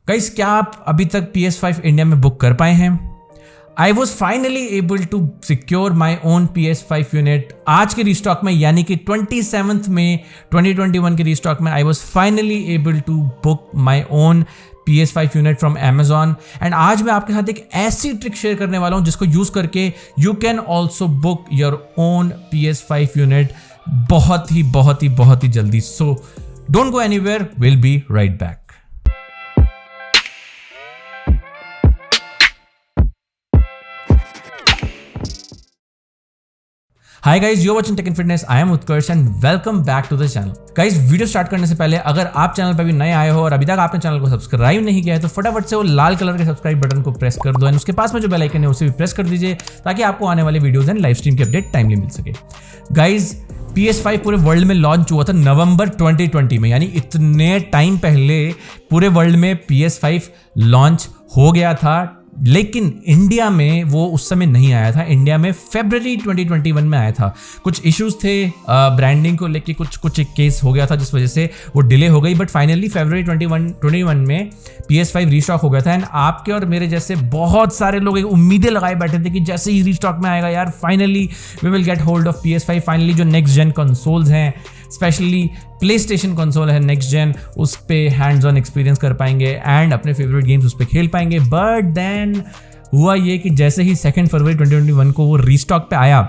Guys, क्या आप अभी तक PS5 इंडिया में बुक कर पाए हैं? I was finally able to secure my own PS5 unit आज के रीस्टॉक में, यानी कि 27 मई 2021 के रीस्टॉक में I was finally able to book my own PS5 unit from Amazon। And आज मैं आपके साथ एक ऐसी ट्रिक शेयर करने वाला हूं जिसको यूज करके you can also book your own PS5 unit बहुत ही जल्दी। So don't go anywhere, will be right back. Hi guys, you are watching tech and fitness. I am Utkarsh and welcome back to the channel. Guys, video start करने से पहले अगर आप channel पर भी नए आए हो और अभी तक आपने चैनल को सब्सक्राइब नहीं किया है तो फटाफट से वो लाल कलर के सब्सक्राइब बटन को प्रेस कर दो एंड उसके पास में जो बेल आइकन है उसे भी प्रेस कर दीजिए ताकि आपको आने वाले वीडियोस एंड लाइव स्ट्रीम की अपडेट टाइमली मिल सके। गाइस, PS5 पूरे वर्ल्ड में लॉन्च हुआ था नवंबर 2020 में, यानी इतने टाइम पहले पूरे वर्ल्ड में PS5 लॉन्च हो गया था, लेकिन इंडिया में वो उस समय नहीं आया था। इंडिया में फरवरी 2021 में आया था। कुछ इश्यूज थे ब्रांडिंग को लेके, कुछ एक केस हो गया था जिस वजह से वो डिले हो गई, बट फाइनली फरवरी 2021 में PS5 रीस्टॉक हो गया था। एंड आपके और मेरे जैसे बहुत सारे लोग उम्मीदें लगाए बैठे थे कि जैसे ही रीस्टॉक में आएगा यार finally we will get hold of PS5। Finally जो नेक्स्ट जेन कंसोल्स हैं, स्पेशली प्लेस्टेशन कंसोल है नेक्स्ट जेन, उस पे हैंड्स ऑन एक्सपीरियंस कर पाएंगे एंड अपने फेवरेट गेम्स उस पे खेल पाएंगे। बट देन हुआ ये कि जैसे ही 2 फरवरी 2021 को वो रीस्टॉक पे आया,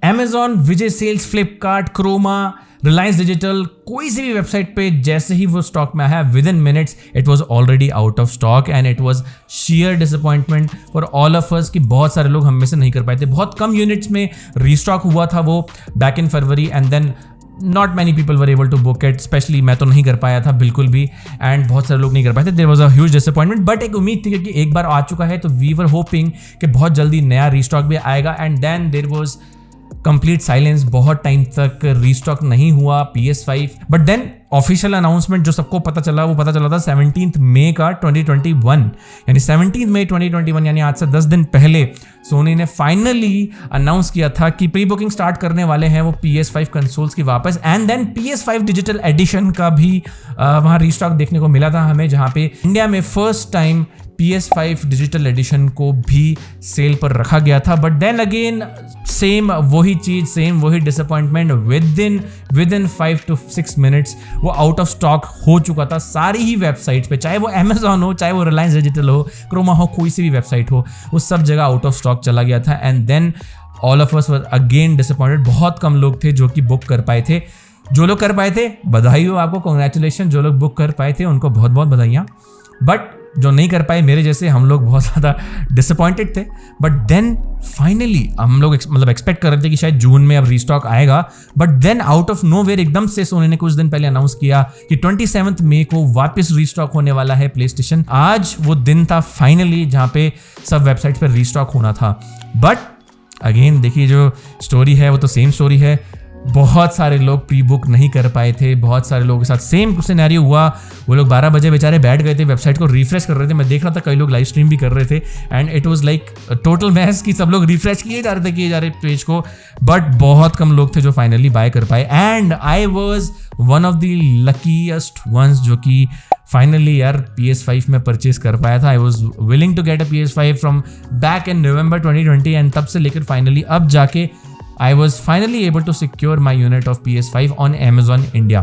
Amazon, Vijay Sales, Flipkart, Croma, Reliance Digital, कोई सी भी वेबसाइट पे जैसे ही वो स्टॉक में आया, with in minutes it was already out of stock and it was share disappointment for all of अस कि बहुत सारे लोग हम में से नहीं कर पाए थे। बहुत कम यूनिट्स में रीस्टॉक हुआ था वो back in February and then not many people were able to book it. Specially मैं तो नहीं कर पाया था बिल्कुल भी एंड बहुत सारे लोग नहीं कर पाए थे। There was a huge disappointment, but एक उम्मीद थी क्योंकि एक बार आ चुका है तो वी वर होपिंग कि बहुत जल्दी नया रीस्टॉक भी आएगा। And then there was complete silence, बहुत टाइम तक रीस्टॉक नहीं हुआ PS5। But then official announcement जो सबको पता चला वो पता चला था 17 मई का 2021, यानी 17 मई 2021 यानी आज से 10 दिन पहले सोनी ने फाइनली अनाउंस किया था कि प्री बुकिंग स्टार्ट करने वाले हैं वो PS5 कंसोल्स की वापस। And then PS5 digital addition का भी वहाँ रीस्टॉक देखने को मिला था हमें, जहाँ पे इंडिया में first time PS5 digital addition को भी सेल पर रखा गया था। बट देन अगेन सेम वही चीज, सेम वही disappointment, with in 5 to 6 minutes वो आउट ऑफ स्टॉक हो चुका था सारी ही वेबसाइट्स पे, चाहे वो Amazon हो, चाहे वो रिलायंस डिजिटल हो, क्रोमा हो, कोई सी भी वेबसाइट हो, वो सब जगह आउट ऑफ स्टॉक चला गया था। And then all of us were again disappointed. बहुत कम लोग थे जो कि बुक कर पाए थे। जो लोग कर पाए थे बधाई हो आपको, कॉन्ग्रेचुलेशन। जो लोग बुक कर पाए थे उनको बहुत बहुत बधाइयाँ। बट जो नहीं कर पाए, मेरे जैसे हम लोग बहुत ज़्यादा डिसअपॉइंटेड थे। बट देन फाइनली हम लोग मतलब एक्सपेक्ट कर रहे थे कि शायद जून में अब रीस्टॉक आएगा, but then out of nowhere एकदम से सोनी ने कुछ दिन पहले अनाउंस किया कि 27 मई को वापस रीस्टॉक होने वाला है प्लेस्टेशन। आज वो दिन था फाइनली जहाँ पे सब वेबसाइट पर रीस्टॉक होना था। बट अगेन देखिए, जो स्टोरी है वो तो सेम स्टोरी है। बहुत सारे लोग प्री बुक नहीं कर पाए थे, बहुत सारे लोगों के साथ सेम सिनेरियो हुआ। वो लोग 12 बजे बेचारे बैठ गए थे, वेबसाइट को रिफ्रेश कर रहे थे। मैं देख रहा था कई लोग लाइव स्ट्रीम भी कर रहे थे and it was like total mess कि सब लोग रिफ्रेश किए जा रहे पेज को, बट बहुत कम लोग थे जो फाइनली बाय कर पाए। And I was one of the luckiest ones जो कि फाइनली यार PS5 में परचेज कर पाया था। I was willing to get a PS5 from back in November 2020 एंड तब से लेकर फाइनली अब जाके I was finally able to secure my unit of PS5 on Amazon India।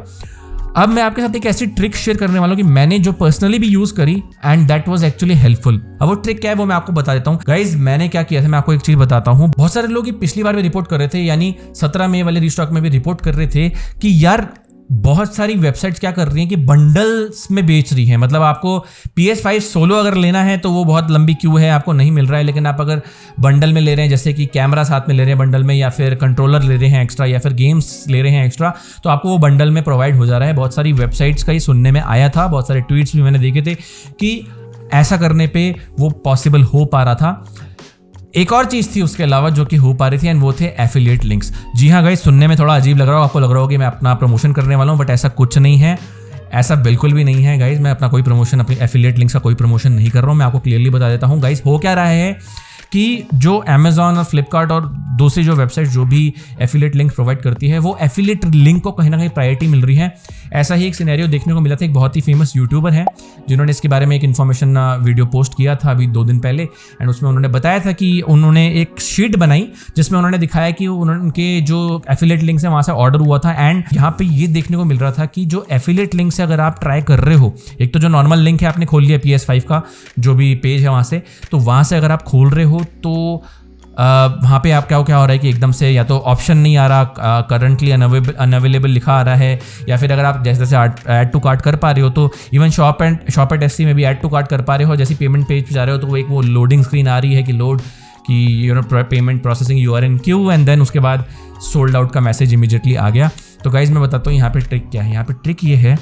अब मैं आपके साथ एक ऐसी ट्रिक शेयर करने वाला हूँ कि मैंने जो पर्सनली भी यूज करी and that was actually helpful. अब वो ट्रिक क्या है वो मैं आपको बता देता हूँ। गाइज, मैंने क्या किया था, मैं आपको एक चीज बताता हूँ। बहुत सारे लोग पिछली बार भी रिपोर्ट कर रहे थे, यानी 17 मई वाले रीस्टॉक में भी रिपोर्ट कर रहे थे कि यार बहुत सारी वेबसाइट्स क्या कर रही हैं कि बंडल्स में बेच रही हैं। मतलब आपको PS5 सोलो अगर लेना है तो वो बहुत लंबी क्यू है, आपको नहीं मिल रहा है। लेकिन आप अगर बंडल में ले रहे हैं, जैसे कि कैमरा साथ में ले रहे हैं बंडल में, या फिर कंट्रोलर ले रहे हैं एक्स्ट्रा, या फिर गेम्स ले रहे हैं एक्स्ट्रा, तो आपको वो बंडल में प्रोवाइड हो जा रहा है। बहुत सारी वेबसाइट्स का ही सुनने में आया था, बहुत सारे ट्वीट्स भी मैंने देखे थे कि ऐसा करने पर वो पॉसिबल हो पा रहा था। एक और चीज़ थी उसके अलावा जो कि हो पा रही थी एंड वो थे एफिलिएट लिंक्स। जी हाँ गाइस, सुनने में थोड़ा अजीब लग रहा हो, आपको लग रहा हो कि मैं अपना प्रमोशन करने वाला हूँ, बट ऐसा कुछ नहीं है। ऐसा बिल्कुल भी नहीं है गाइस। मैं अपना कोई प्रमोशन, अपनी एफिलिएट लिंक्स का कोई प्रमोशन नहीं कर रहा हूँ। मैं आपको क्लियरली बता देता हूँ गाइस, हो क्या रहा है कि जो Amazon और Flipkart और दूसरी जो वेबसाइट जो भी एफिलिएट लिंक प्रोवाइड करती है वो एफिलिएट लिंक को कहीं ना कहीं प्रायोरिटी मिल रही है। ऐसा ही एक सिनेरियो देखने को मिला था। एक बहुत ही फेमस यूट्यूबर है जिन्होंने इसके बारे में एक इन्फॉर्मेशन वीडियो पोस्ट किया था अभी 2 दिन पहले, एंड उसमें उन्होंने बताया था कि उन्होंने एक शीट बनाई जिसमें उन्होंने दिखाया कि उनके जो एफिलिएट लिंक है वहाँ से ऑर्डर हुआ था। एंड यहाँ पे ये देखने को मिल रहा था कि जो एफिलिएट लिंक से अगर आप ट्राई कर रहे हो, एक तो जो नॉर्मल लिंक है आपने खोल लिया PS5 का जो भी पेज है वहाँ से, तो वहाँ से अगर आप खोल रहे हो तो वहाँ पे आप क्या हो रहा है कि एकदम से या तो ऑप्शन नहीं आ रहा, करंटली अनअवेलेबल लिखा आ रहा है, या फिर अगर आप जैसे ऐड टू कार्ट कर पा रहे हो तो इवन शॉप एट SC में भी ऐड टू कार्ट कर पा रहे हो। जैसे पेमेंट पेज पे जा रहे हो तो वो लोडिंग स्क्रीन आ रही है कि लोड कि payment processing you are in queue, and then उसके बाद सोल्ड आउट का मैसेज इमीडिएटली आ गया। तो गाइज मैं बताता हूँ यहाँ पे ट्रिक क्या है। यहाँ पे ट्रिक ये है,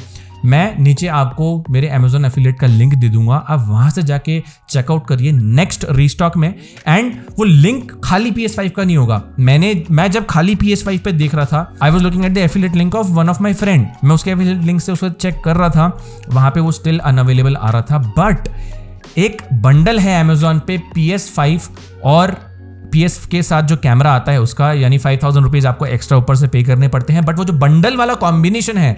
मैं नीचे आपको मेरे Amazon एफिलिएट का लिंक दे दूंगा, आप वहां से जाके चेकआउट करिए नेक्स्ट रीस्टॉक में। एंड वो लिंक खाली PS5 का नहीं होगा। मैं जब खाली PS5 पे देख रहा था, I was looking at the affiliate link of one of my friend, मैं उसके एफिलिएट लिंक से उसको चेक कर रहा था, वहां पे वो स्टिल अनअवेलेबल आ रहा था। बट एक बंडल है Amazon पे PS5 और PS के साथ जो कैमरा आता है उसका, यानी 5000 रुपीज आपको एक्स्ट्रा ऊपर से पे करने पड़ते हैं। बट वो जो बंडल वाला कॉम्बिनेशन है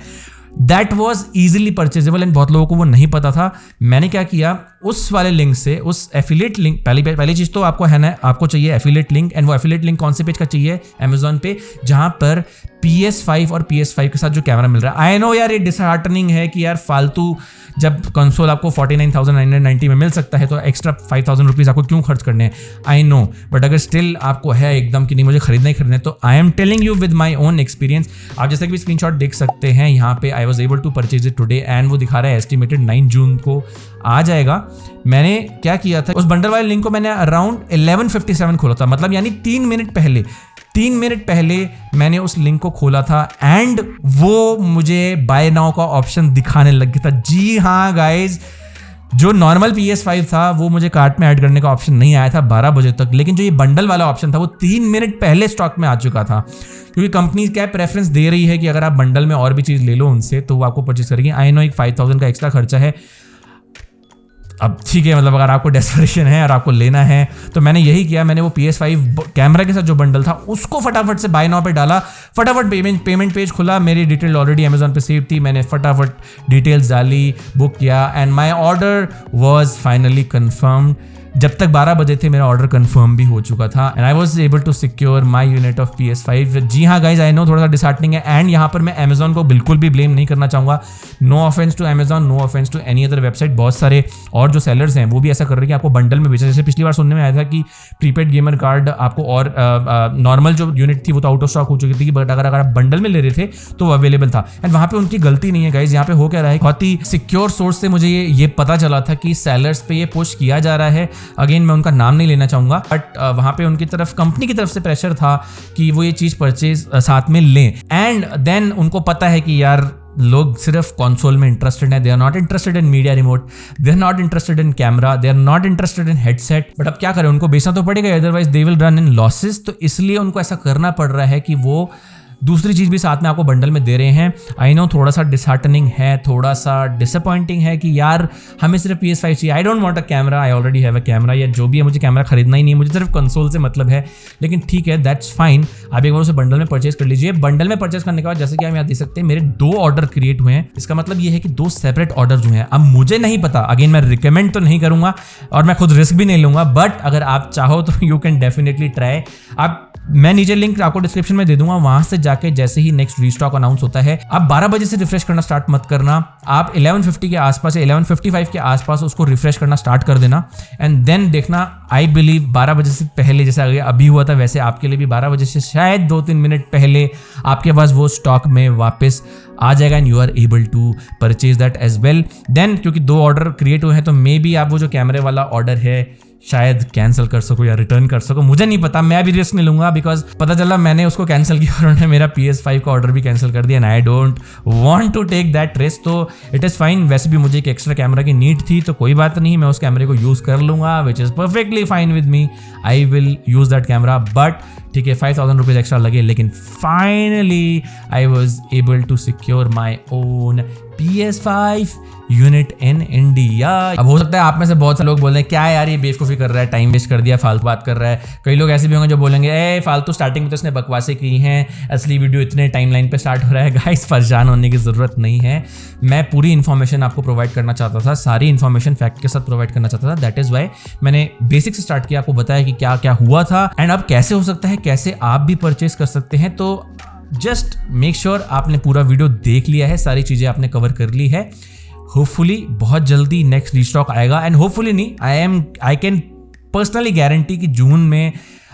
that was easily purchasable, and बहुत लोगों को वो नहीं पता था। मैंने क्या किया, उस वाले लिंक से, उस एफिलिएट लिंक, पहली चीज तो आपको है ना, आपको चाहिए एफिलिएट लिंक, एंड वो एफिलिएट लिंक कौन से पेज का चाहिए, Amazon पे जहां पर PS5 और PS5 के साथ जो कैमरा मिल रहा है। आई नो यार ये डिसहार्टनिंग है कि यार फालतू, जब कंसोल आपको 49,990 में मिल सकता है तो एक्स्ट्रा 5,000 रुपीज आपको क्यों खर्च करने हैं, आई नो। बट अगर स्टिल आपको है एकदम कि नहीं मुझे खरीदना ही खरीदना है, तो I am telling you with my own experience. आप जैसे कि स्क्रीनशॉट देख सकते हैं यहाँ पे, I was able to purchase it today, and वो दिखा रहा है एस्टिमेटेड 9 जून को आ जाएगा। मैंने क्या किया था, उस बंडल वाले लिंक को मैंने अराउंड 11:57 खोला था, मतलब यानी 3 मिनट पहले मैंने उस लिंक को खोला था, एंड वो मुझे बाय नाउ का ऑप्शन दिखाने लग गया था। जी हाँ गाइज, जो नॉर्मल PS5 था वो मुझे कार्ट में ऐड करने का ऑप्शन नहीं आया था 12 बजे तक, लेकिन जो ये बंडल वाला ऑप्शन था वो 3 मिनट पहले स्टॉक में आ चुका था। क्योंकि कंपनी क्या प्रेफरेंस दे रही है कि अगर आप बंडल में और भी चीज़ ले लो उनसे तो वो आपको परचेज करेगी। आई नो एक 5,000 का एक्स्ट्रा खर्चा है, अब ठीक है, मतलब अगर आपको डेस्परेशन है और आपको लेना है तो मैंने यही किया। मैंने वो PS5 कैमरा के साथ जो बंडल था उसको फटाफट से बाय नाउ पे डाला, फटाफट पेमेंट पेज खुला, मेरी डिटेल ऑलरेडी Amazon पे सेव थी, मैंने फटाफट डिटेल्स डाली, बुक किया, and my order was finally confirmed. जब तक 12 बजे थे मेरा ऑर्डर कंफर्म भी हो चुका था, and I was able to secure my unit of PS5। जी हाँ गाइज, आई नो थोड़ा सा डिसहार्टनिंग है, एंड यहाँ पर मैं Amazon को बिल्कुल भी ब्लेम नहीं करना चाहूँगा। No offense to Amazon, no offense to any other website. बहुत सारे और जो सेलर्स हैं वो भी ऐसा कर रहे हैं कि आपको बंडल में बेचा। जैसे पिछली बार सुनने में आया था कि प्रीपेड गेमर कार्ड आपको, और नॉर्मल जो यूनिट थी वो तो आउट ऑफ स्टॉक हो चुकी थी, बट अगर आप बंडल में ले रहे थे तो वो अवेलेबल था। एंड वहाँ पे उनकी गलती नहीं है गाइज। यहाँ पे हो क्या रहा है, बहुत ही सिक्योर सोर्स से मुझे ये पता चला था कि सेलर्स पे ये पुश किया जा रहा है। अगेन मैं उनका नाम नहीं लेना चाहूंगा, बट वहां पे उनकी तरफ, कंपनी की तरफ से प्रेशर था कि वो ये चीज परचेज साथ में लें। एंड देन उनको पता है कि यार लोग सिर्फ कंसोल में इंटरेस्टेड है, they are not interested in media remote, they are not interested in camera, they are not interested in headset. But अब क्या करें, उनको बेचना तो पड़ेगा, otherwise they will run in losses. तो इसलिए उनको ऐसा करना पड़ रहा है कि वो दूसरी चीज़ भी साथ में आपको बंडल में दे रहे हैं। आई नो थोड़ा सा डिसहार्टनिंग है, थोड़ा सा डिसअपॉइंटिंग है कि यार हमें सिर्फ PS5 चाहिए, आई don't want a camera, I already have a camera, या जो भी है मुझे कैमरा खरीदना ही नहीं, मुझे सिर्फ कंसोल से मतलब है। लेकिन ठीक है, दैट्स फाइन, आप एक बार उसे बंडल में परचेज कर लीजिए। बंडल में परचेज करने के बाद जैसे कि आप यहाँ देख सकते हैं मेरे 2 ऑर्डर क्रिएट हुए हैं। इसका मतलब ये है कि 2 सेपरेट ऑर्डर जो हैं। अब मुझे नहीं पता, अगेन मैं रिकमेंड तो नहीं करूँगा और मैं खुद रिस्क भी नहीं लूँगा, बट अगर आप चाहो तो यू कैन डेफिनेटली ट्राई। आप, मैं नीचे लिंक आपको डिस्क्रिप्शन में दे दूंगा, वहां से जाके जैसे ही नेक्स्ट रीस्टॉक अनाउंस होता है, आप 12 बजे से रिफ्रेश करना स्टार्ट मत करना, आप 11:50 के आसपास या 11:55 के आसपास उसको रिफ्रेश करना स्टार्ट कर देना, एंड देन देखना। आई बिलीव 12 बजे से पहले, जैसे अभी हुआ था वैसे आपके लिए भी 12 बजे से शायद 2-3 मिनट पहले आपके पास वो स्टॉक में वापस आ जाएगा, and you are able to purchase that as well. Then क्योंकि 2 ऑर्डर क्रिएट हुए हैं तो मे बी आप वो जो कैमरे वाला ऑर्डर है शायद कैंसिल कर सको या रिटर्न कर सको, मुझे नहीं पता, मैं भी रिस्क नहीं लूंगा, बिकॉज पता चला मैंने उसको कैंसिल किया और उन्होंने मेरा PS5 का ऑर्डर भी कैंसिल कर दिया, and I don't want to take that risk. तो इट इज़ फाइन। वैसे भी मुझे एक एक्स्ट्रा कैमरा की नीड थी, तो कोई बात नहीं, मैं उस कैमरे को यूज़ कर लूंगा, which is perfectly fine with me, I will use that camera. But ठीक है, 5,000 रुपीज़ एक्स्ट्रा लगे, लेकिन finally I was able to secure my own PS5 unit in India. अब हो सकता है आप में से बहुत से लोग बोल रहे हैं क्या है यार ये बेवकूफ़ी कर रहा है, टाइम वेस्ट कर दिया, फालतू बात कर रहा है। कई लोग ऐसे भी होंगे जो बोलेंगे ए फालतू स्टार्टिंग में तो इसने बकवासें की हैं, असली वीडियो इतने टाइमलाइन पे स्टार्ट हो रहा है। गाइस परेशान होने की ज़रूरत नहीं है, मैं पूरी इन्फॉर्मेशन आपको प्रोवाइड करना चाहता था, सारी इन्फॉर्मेशन फैक्ट के साथ प्रोवाइड करना चाहता था। दैट इज़ वाई मैंने बेसिक से स्टार्ट किया, आपको बताया कि क्या क्या हुआ था एंड अब कैसे हो सकता है, कैसे आप भी परचेज कर सकते हैं। तो जस्ट मेक श्योर आपने पूरा वीडियो देख लिया है, सारी चीज़ें आपने कवर कर ली है। होपफुली बहुत जल्दी नेक्स्ट रीस्टॉक आएगा एंड होपफुली नहीं, आई कैन पर्सनली गारंटी कि जून में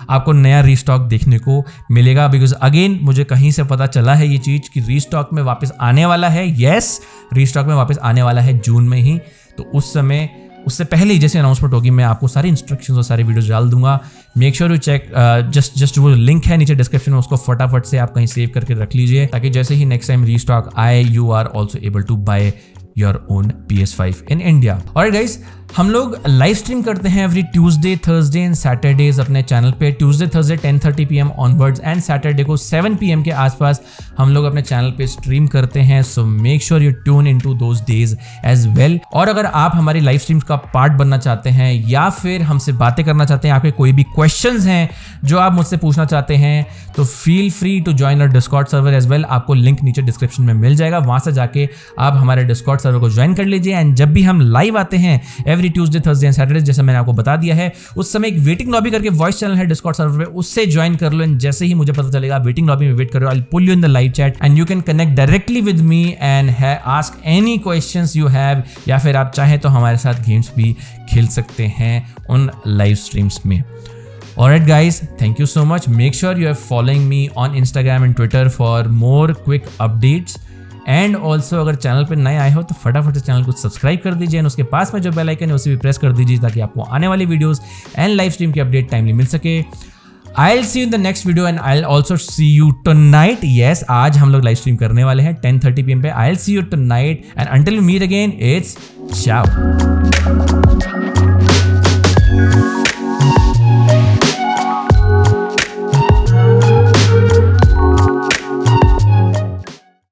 आपको नया रीस्टॉक देखने को मिलेगा। बिकॉज अगेन मुझे कहीं से पता चला है ये चीज़ कि रीस्टॉक में वापस आने वाला है। यस, रीस्टॉक में वापस आने वाला है जून में ही। तो उस समय उससे पहले ही जैसे अनाउंसमेंट होगी मैं आपको सारी इंस्ट्रक्शंस और सारी वीडियोस डाल दूंगा। Make sure you check, just वो लिंक है नीचे डिस्क्रिप्शन में, उसको फटाफट से आप कहीं सेव करके रख लीजिए ताकि जैसे ही नेक्स्ट टाइम रीस्टॉक आए you are also able to buy your own PS5 in India. और गाइस हम लोग लाइव स्ट्रीम करते हैं every Tuesday, Thursday and Saturdays अपने चैनल पे। Tuesday Thursday 10:30 PM onwards and Saturday को 7 PM के आसपास हम लोग अपने चैनल पे स्ट्रीम करते हैं। So make sure you tune into those days as well. और अगर आप हमारी लाइव स्ट्रीम्स का पार्ट बनना चाहते हैं या फिर हमसे बातें करना चाहते हैं, आपके कोई भी क्वेश्चंस हैं जो आप मुझसे पूछना चाहते हैं, तो feel free to join our Discord server as well. आपको लिंक नीचे डिस्क्रिप्शन में मिल जाएगा, वहां से जाके आप हमारे डिस्कॉर्ड सर्वर को ज्वाइन कर लीजिए। एंड जब भी हम लाइव आते हैं every Tuesday, Thursday and Saturday, जैसे मैंने आपको बता दिया है, उस समय एक वेटिंग लॉबी करके वॉइस चैनल है डिस्कॉर्ड सर्वर पे, उससे ज्वाइन कर लो। एंड जैसे ही मुझे पता चलेगा वेटिंग लॉबी में वेट करो, I will pull you in the live chat and you can connect directly with me and ask any questions you have, या फिर आप चाहें तो हमारे साथ गेम्स भी खेल सकते हैं उन लाइव स्ट्रीम्स में। Alright guys, thank you so much. Make sure you are following me on Instagram and Twitter for more quick updates. And also अगर चैनल पर नए आए हो तो फटाफट से चैनल को सब्सक्राइब कर दीजिए एंड उसके पास में जो बेल आइकन है उसे भी प्रेस कर दीजिए ताकि आपको आने वाली वीडियोस एंड लाइव स्ट्रीम की अपडेट टाइमली मिल सके। I'll see you in the next video and I'll also see you tonight. Yes, आज हम लोग लाइव स्ट्रीम करने वाले हैं 10:30 PM पे। I'll see you tonight and until we meet again, it's ciao.